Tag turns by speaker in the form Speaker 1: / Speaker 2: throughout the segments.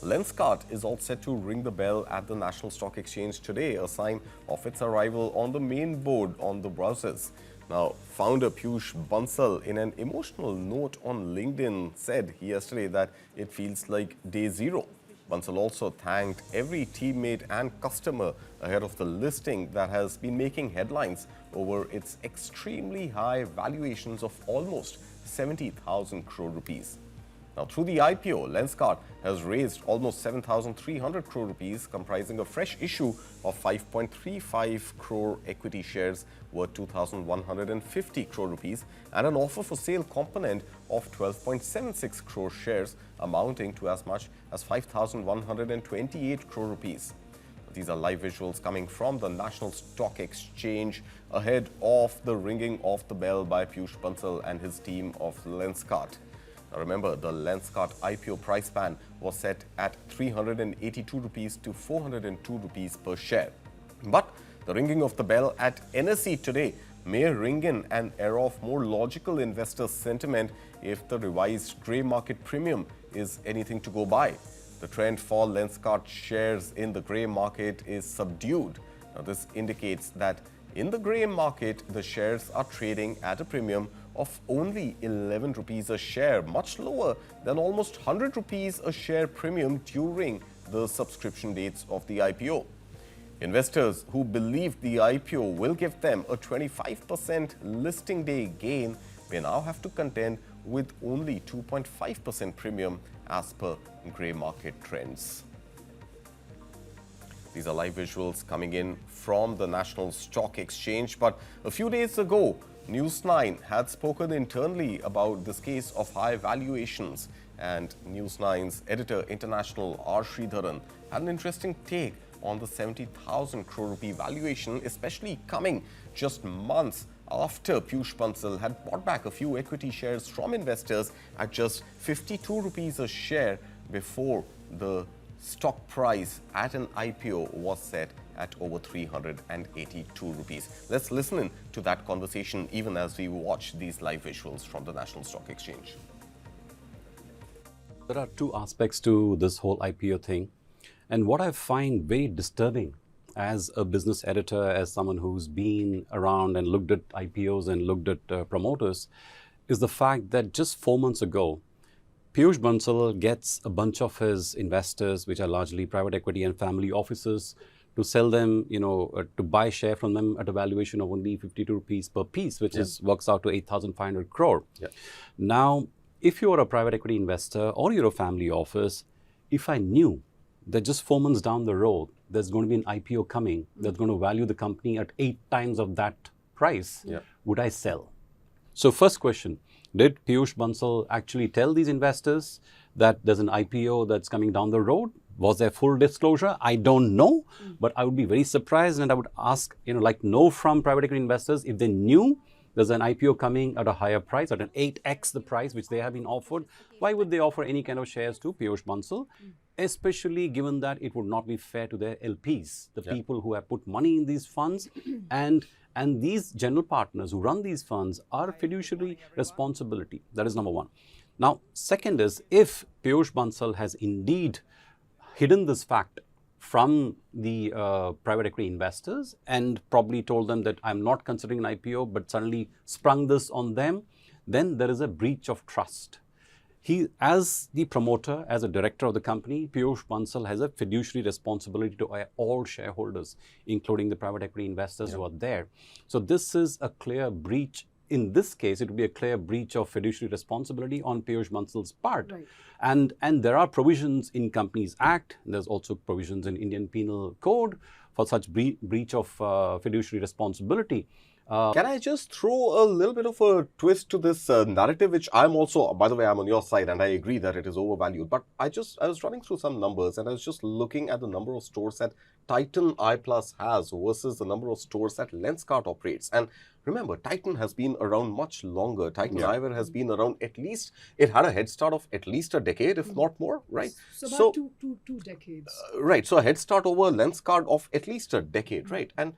Speaker 1: Lenskart is all set to ring the bell at the National Stock Exchange today, a sign of its arrival on the main board on the browsers. Now, founder Peyush Bansal, in an emotional note on LinkedIn, said yesterday that it feels like day zero. Bansal also thanked every teammate and customer ahead of the listing that has been making headlines over its extremely high valuations of almost 70,000 crore rupees. Now, through the IPO, Lenskart has raised almost 7,300 crore rupees, comprising a fresh issue of 5.35 crore equity shares worth 2,150 crore rupees and an offer for sale component of 12.76 crore shares amounting to as much as 5,128 crore rupees. These are live visuals coming from the National Stock Exchange ahead of the ringing of the bell by Peyush Bansal and his team of Lenskart. Now remember, the Lenskart IPO price band was set at 382 rupees to 402 rupees per share. But the ringing of the bell at NSE today may ring in an era of more logical investor sentiment if the revised grey market premium is anything to go by. The trend for Lenskart shares in the grey market is subdued. Now this indicates that in the grey market, the shares are trading at a premium of only 11 rupees a share, much lower than almost 100 rupees a share premium during the subscription dates of the IPO. Investors who believe the IPO will give them a 25% listing day gain may now have to contend with only 2.5% premium as per grey market trends. These are live visuals coming in from the National Stock Exchange. But a few days ago, News9 had spoken internally about this case of high valuations, and News9's editor international R. Sridharan had an interesting take on the 70,000 crore rupee valuation, especially coming just months after Peyush Bansal had bought back a few equity shares from investors at just 52 rupees a share before the stock price at an IPO was set at over 382 rupees. Let's listen in to that conversation even as we watch these live visuals from the National Stock Exchange.
Speaker 2: There are two aspects to this whole IPO thing. And what I find very disturbing as a business editor, as someone who's been around and looked at IPOs and looked at promoters, is the fact that just 4 months ago, Peyush Bansal gets a bunch of his investors, which are largely private equity and family offices, to sell them, to buy share from them at a valuation of only 52 rupees per piece, which works out to 8,500 crore. Yeah. Now, if you're a private equity investor or you're a family office, if I knew that just 4 months down the road, there's going to be an IPO coming that's going to value the company at 8 times of that price, would I sell? So first question, did Peyush Bansal actually tell these investors that there's an IPO that's coming down the road? Was there full disclosure? I don't know, but I would be very surprised, and I would ask, know from private equity investors if they knew there's an IPO coming at a higher price, at an 8x the price which they have been offered. Why would they offer any kind of shares to Peyush Bansal? Especially given that it would not be fair to their LPs, the people who have put money in these funds, and these general partners who run these funds are fiduciary responsibility. That is number one. Now, second is, if Peyush Bansal has indeed hidden this fact from the private equity investors and probably told them that I'm not considering an IPO, but suddenly sprung this on them, then there is a breach of trust. He, as the promoter, as a director of the company, Peyush Bansal has a fiduciary responsibility to all shareholders, including the private equity investors who are there. So this is a clear breach. In this case, it would be a clear breach of fiduciary responsibility on Peyush Bansal's part. Right. And there are provisions in Companies Act, there's also provisions in Indian Penal Code for such breach of fiduciary responsibility.
Speaker 1: Can I just throw a little bit of a twist to this narrative, which I'm also, by the way, I'm on your side and I agree that it is overvalued. But I was running through some numbers and I was just looking at the number of stores that Titan I Plus has versus the number of stores that Lenskart operates. And remember, Titan has been around much longer. Titan Eyewear has been around at least, it had a head start of at least a decade, if not more, right?
Speaker 3: So about two decades.
Speaker 1: Right. So a head start over Lenskart of at least a decade, right? And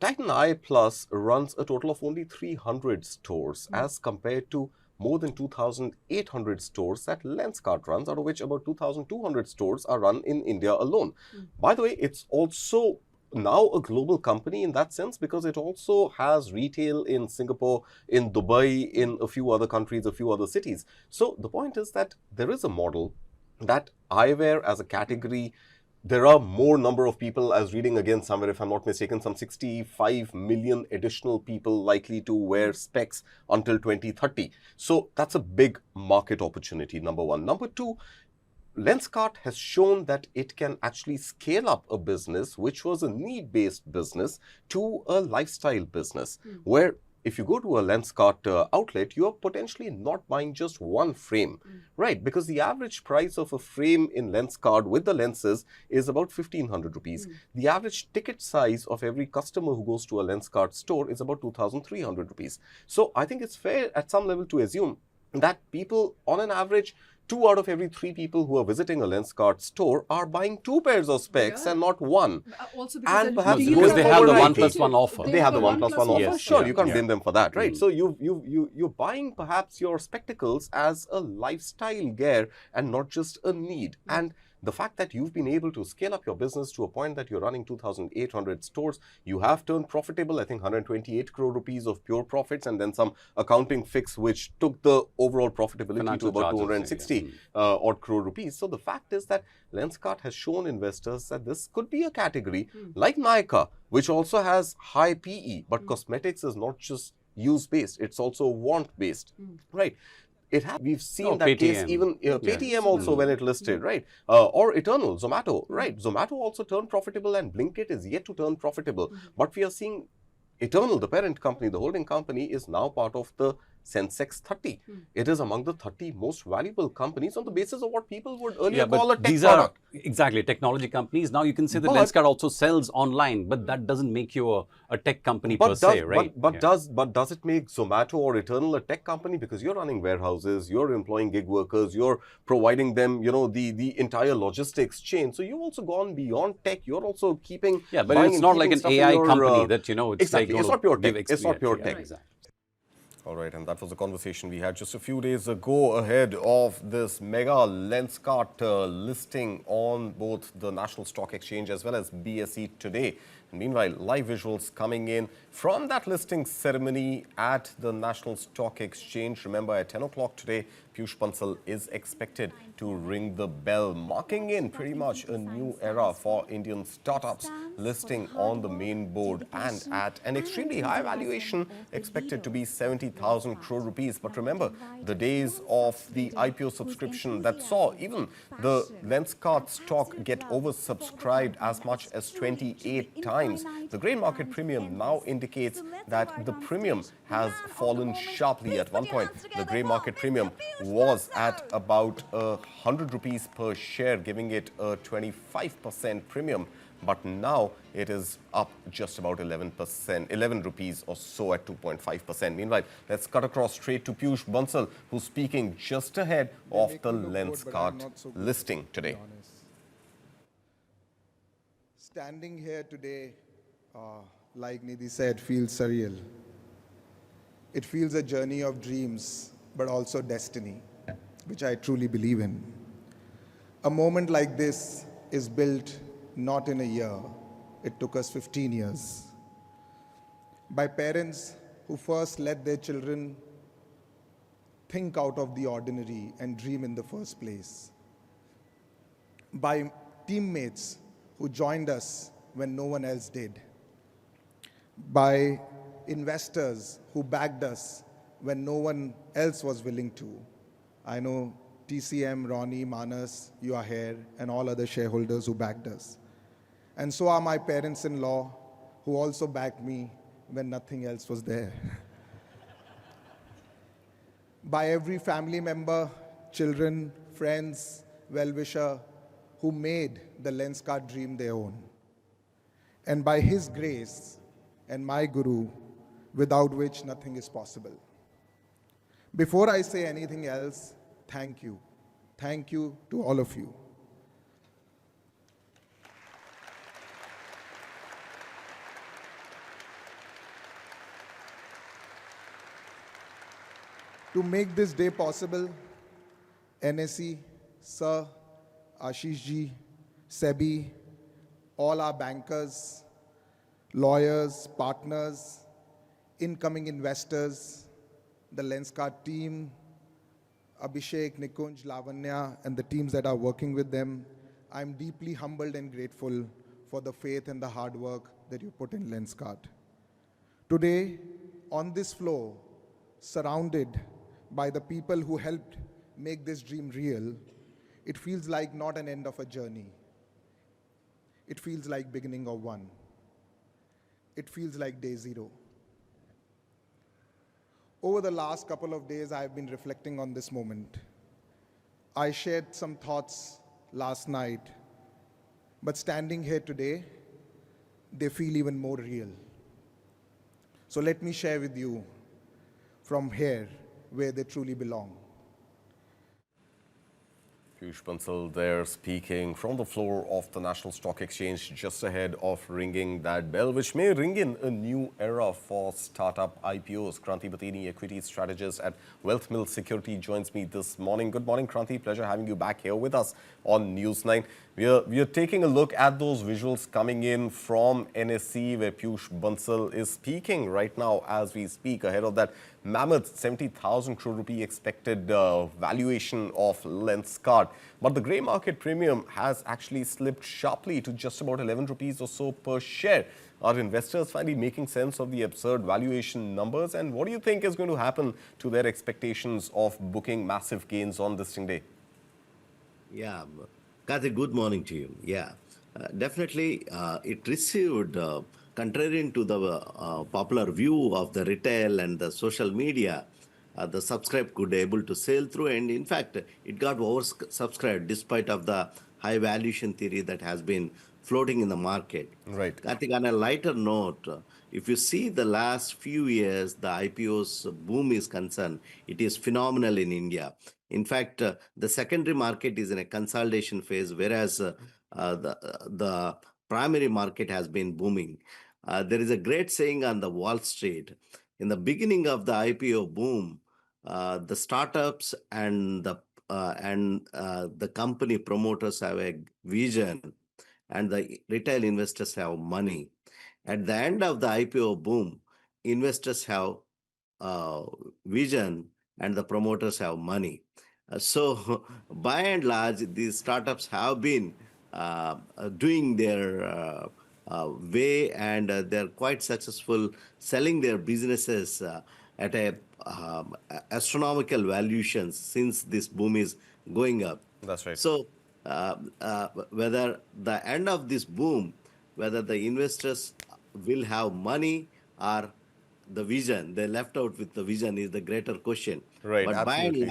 Speaker 1: Titan I Plus runs a total of only 300 stores as compared to more than 2,800 stores that Lenskart runs, out of which about 2,200 stores are run in India alone. By the way, it's also now a global company in that sense, because it also has retail in Singapore, in Dubai, in a few other countries, a few other cities. So the point is that there is a model that eyewear as a category, there are more number of people, I was reading again somewhere, if I'm not mistaken, some 65 million additional people likely to wear specs until 2030. So that's a big market opportunity, number one. Number two, Lenskart has shown that it can actually scale up a business which was a need-based business to a lifestyle business, where if you go to a Lenskart outlet, you are potentially not buying just one frame, right? Because the average price of a frame in Lenskart with the lenses is about 1,500 rupees. The average ticket size of every customer who goes to a Lenskart store is about 2,300 rupees. So I think it's fair at some level to assume that people, on an average, 2 out of every 3 people who are visiting a Lenskart store are buying 2 pairs of specs and not one.
Speaker 3: Also because,
Speaker 1: And perhaps
Speaker 2: because they have the 1+1 offer.
Speaker 1: They have the 1+1 offer.
Speaker 2: Yes,
Speaker 1: Sure,
Speaker 2: yeah,
Speaker 1: you can't
Speaker 2: yeah.
Speaker 1: blame them for that, right? So you're buying perhaps your spectacles as a lifestyle gear and not just a need. And the fact that you've been able to scale up your business to a point that you're running 2,800 stores, you have turned profitable, I think 128 crore rupees of pure profits, and then some accounting fix which took the overall profitability
Speaker 2: Financial
Speaker 1: to about
Speaker 2: charges,
Speaker 1: 260 odd crore rupees. So the fact is that Lenskart has shown investors that this could be a category like Nykaa, which also has high PE, but cosmetics is not just use-based, it's also want-based, right? We've seen that case
Speaker 2: Paytm.
Speaker 1: even Paytm also when it listed, right? Or Eternal, Zomato, right? Zomato also turned profitable and Blinkit is yet to turn profitable. But we are seeing Eternal, the parent company, the holding company, is now part of the Sensex 30. It is among the 30 most valuable companies on the basis of what people would earlier call a tech
Speaker 2: these
Speaker 1: product.
Speaker 2: are exactly technology companies. Now you can say that
Speaker 1: But-
Speaker 2: Lenskart also sells online, but that doesn't make you a tech company per se, right?
Speaker 1: But does it make Zomato or Eternal a tech company? Because you're running warehouses, you're employing gig workers, you're providing them, the entire logistics chain. So you've also gone beyond tech. You're also keeping.
Speaker 2: Yeah, but
Speaker 1: buying
Speaker 2: it's
Speaker 1: and
Speaker 2: not like
Speaker 1: keeping
Speaker 2: an
Speaker 1: stuff in
Speaker 2: AI
Speaker 1: your,
Speaker 2: company that, it's
Speaker 1: exactly.
Speaker 2: like
Speaker 1: It's not pure tech.
Speaker 2: give
Speaker 1: It's not pure
Speaker 2: yeah,
Speaker 1: tech.
Speaker 2: Exactly.
Speaker 1: All right, and that was a conversation we had just a few days ago ahead of this mega Lenskart listing on both the National Stock Exchange as well as BSE today. And meanwhile, live visuals coming in from that listing ceremony at the National Stock Exchange. Remember, at 10 o'clock today, Peyush Bansal is expected to ring the bell, marking in pretty much a new era for Indian startups listing on the main board and at an extremely high valuation expected to be 70,000 crore rupees. But remember, the days of the IPO subscription that saw even the Lenskart stock get oversubscribed as much as 28 times. The grey market premium now indicates that the premium has fallen sharply. At one point, the grey market premium was at about 100 rupees per share, giving it a 25% premium. But now it is up just about 11%, 11 rupees or so at 2.5%. Meanwhile, let's cut across straight to Peyush Bansal, who's speaking just ahead of the Lenskart listing today.
Speaker 4: Standing here today, like Nidhi said, feels surreal. It feels a journey of dreams, but also destiny, which I truly believe in. A moment like this is built not in a year. It took us 15 years. By parents who first let their children think out of the ordinary and dream in the first place. By teammates who joined us when no one else did. By investors who backed us when no one else was willing to. I know TCM, Ronnie, Manas, you are here, and all other shareholders who backed us. And so are my parents-in-law, who also backed me when nothing else was there. By every family member, children, friends, well-wisher, who made the Lenskart dream their own. And by his grace and my guru, without which nothing is possible. Before I say anything else, thank you. Thank you to all of you. To make this day possible, NSE, Sir, Ashish ji, SEBI, all our bankers, lawyers, partners, incoming investors, the Lenskart team, Abhishek, Nikunj, Lavanya, and the teams that are working with them, I'm deeply humbled and grateful for the faith and the hard work that you put in Lenskart. Today, on this floor, surrounded by the people who helped make this dream real, it feels like not an end of a journey. It feels like beginning of one. It feels like day zero. Over the last couple of days, I've been reflecting on this moment. I shared some thoughts last night, but standing here today, they feel even more real. So let me share with you from here where they truly belong.
Speaker 1: Peyush Bansal there speaking from the floor of the National Stock Exchange just ahead of ringing that bell, which may ring in a new era for startup IPOs. Kranthi Bathini, equity strategist at Wealthmills Securities, joins me this morning. Good morning, Kranthi. Pleasure having you back here with us on News9. We are taking a look at those visuals coming in from NSE, where Peyush Bansal is speaking right now as we speak, ahead of that mammoth 70,000 crore rupee expected valuation of Lenskart. But the grey market premium has actually slipped sharply to just about 11 rupees or so per share. Are investors finally making sense of the absurd valuation numbers? And what do you think is going to happen to their expectations of booking massive gains on listing day?
Speaker 5: Yeah, Kartik, good morning to you. Yeah, definitely it received, contrary to the popular view of the retail and the social media, the subscribe could able to sail through, and in fact, it got oversubscribed despite of the high valuation theory that has been floating in the market.
Speaker 1: Right.
Speaker 5: Kartik, on a lighter note, if you see the last few years, the IPO's boom is concerned, it is phenomenal in India. In fact, the secondary market is in a consolidation phase, whereas the primary market has been booming. There is a great saying on the Wall Street. In the beginning of the IPO boom, the startups and the company promoters have a vision, and the retail investors have money. At the end of the IPO boom, investors have vision and the promoters have money. So, by and large, these startups have been doing their way, and they're quite successful selling their businesses at a astronomical valuations since this boom is going up.
Speaker 1: That's right.
Speaker 5: So, whether the end of this boom, whether the investors will have money or the vision, they left out with the vision is the greater question.
Speaker 1: Right,
Speaker 5: But
Speaker 1: absolutely.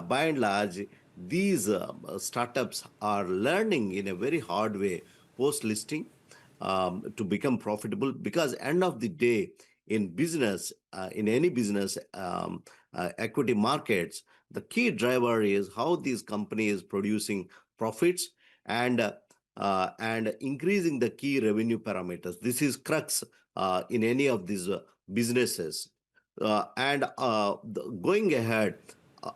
Speaker 5: by and large, these startups are learning in a very hard way post listing to become profitable, because end of the day in business, in any business, equity markets, the key driver is how these companies producing profits and increasing the key revenue parameters. This is crux in any of these businesses. Going ahead,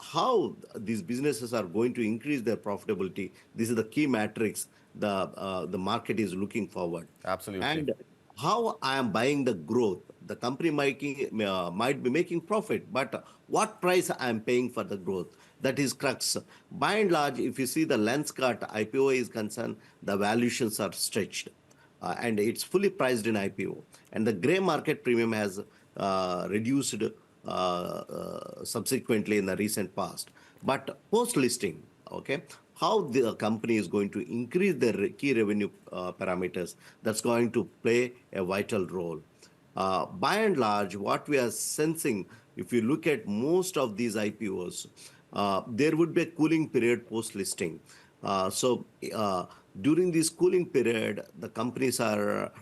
Speaker 5: how these businesses are going to increase their profitability, this is the key matrix the market is looking forward.
Speaker 1: Absolutely.
Speaker 5: And how I am buying the growth. The company might be making profit, but what price I am paying for the growth? That is crux. By and large, if you see the Lenskart IPO is concerned, the valuations are stretched. And it's fully priced in IPO. And the gray market premium has reduced subsequently in the recent past. But post-listing, okay, how the company is going to increase their key revenue parameters, that's going to play a vital role. By and large, what we are sensing, if you look at most of these IPOs, there would be a cooling period post-listing. During this cooling period, the companies are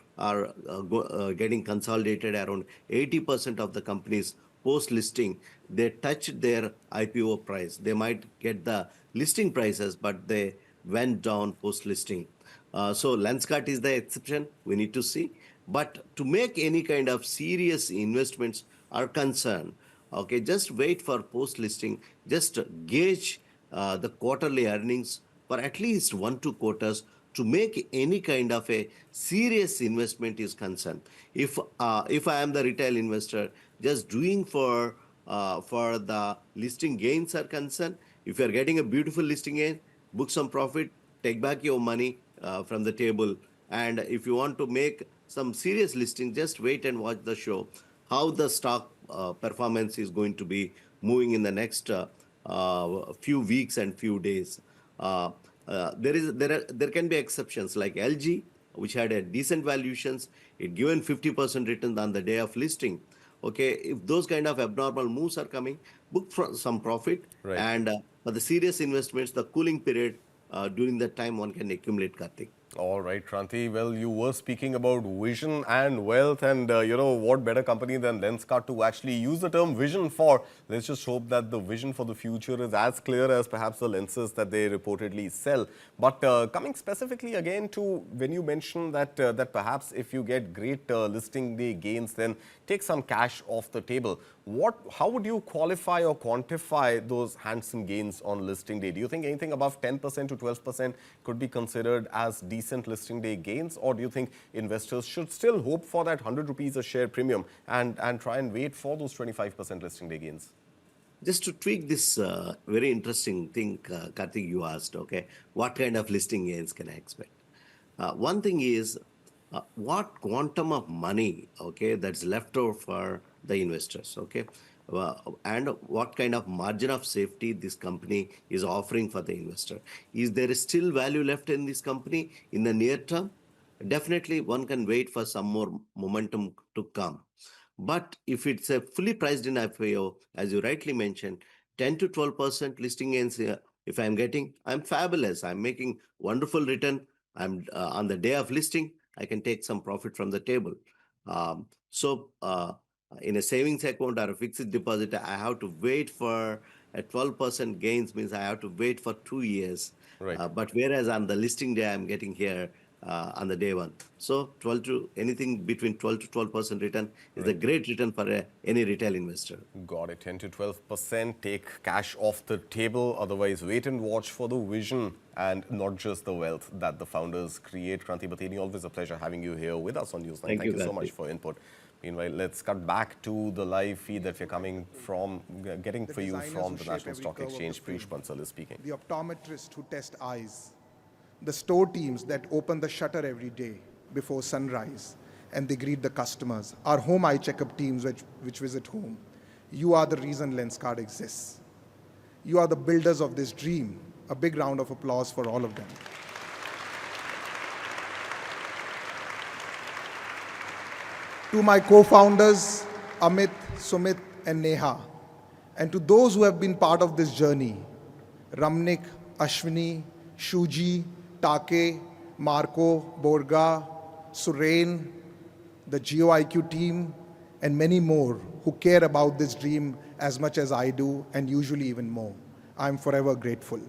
Speaker 5: getting consolidated. Around 80% of the companies post-listing, they touched their IPO price. They might get the listing prices, but they went down post-listing. So Lenskart is the exception. We need to see. But to make any kind of serious investments are concerned, Okay, just wait for post listing. Just gauge the quarterly earnings for at least 1-2 quarters to make any kind of a serious investment is concerned. If I am the retail investor, just doing for the listing gains are concerned, if you are getting a beautiful listing gain, book some profit, take back your money from the table. And if you want to make some serious listing, just wait and watch the show. How the stock performance is going to be moving in the next few weeks and few days. There can be exceptions like LG, which had a decent valuations. It given 50% return on the day of listing. Okay, if those kind of abnormal moves are coming, book some profit.
Speaker 1: Right.
Speaker 5: And for the serious investments, the cooling period during that time one can accumulate, Kartik.
Speaker 1: All right, Kranthi. Well, you were speaking about vision and wealth, and what better company than Lenskart to actually use the term vision for. Let's just hope that the vision for the future is as clear as perhaps the lenses that they reportedly sell. But coming specifically again to when you mentioned that that perhaps if you get great listing day gains, then take some cash off the table. How would you qualify or quantify those handsome gains on listing day? Do you think anything above 10% to 12% could be considered as decent listing day gains, or do you think investors should still hope for that 100 rupees a share premium and try and wait for those 25% listing day gains?
Speaker 5: Just to tweak this very interesting thing, Kartik, you asked, okay, what kind of listing gains can I expect? One thing is, what quantum of money, okay, that's left over for the investors, okay, and what kind of margin of safety this company is offering for the investor. Is there still value left in this company in the near term? Definitely, one can wait for some more momentum to come. But if it's a fully priced in IPO, as you rightly mentioned, 10 to 12% listing gains, if I'm getting, I'm fabulous. I'm making wonderful return. I'm on the day of listing, I can take some profit from the table. In a savings account or a fixed deposit, I have to wait for a 12% gains, means I have to wait for 2 years.
Speaker 1: Right.
Speaker 5: But whereas on the listing day, I'm getting here on the day one. So anything between 12 to 12% return is a great return for any retail investor.
Speaker 1: Got it. 10 to 12%. Take cash off the table. Otherwise, wait and watch for the vision and not just the wealth that the founders create. Kranthi, Bathini, always a pleasure having you here with us on News9. Thank you so much for input. Meanwhile, let's cut back to the live feed that we're getting for you from the National Stock Exchange. Peyush Bansal is speaking.
Speaker 4: The optometrists who test eyes, the store teams that open the shutter every day before sunrise and they greet the customers, our home eye checkup teams which visit home. You are the reason Lenskart exists. You are the builders of this dream. A big round of applause for all of them. To my co-founders, Amit, Sumit, and Neha, and to those who have been part of this journey, Ramnik, Ashwini, Shuji, Take, Marco, Borga, Surain, the GeoIQ team, and many more who care about this dream as much as I do, and usually even more. I'm forever grateful.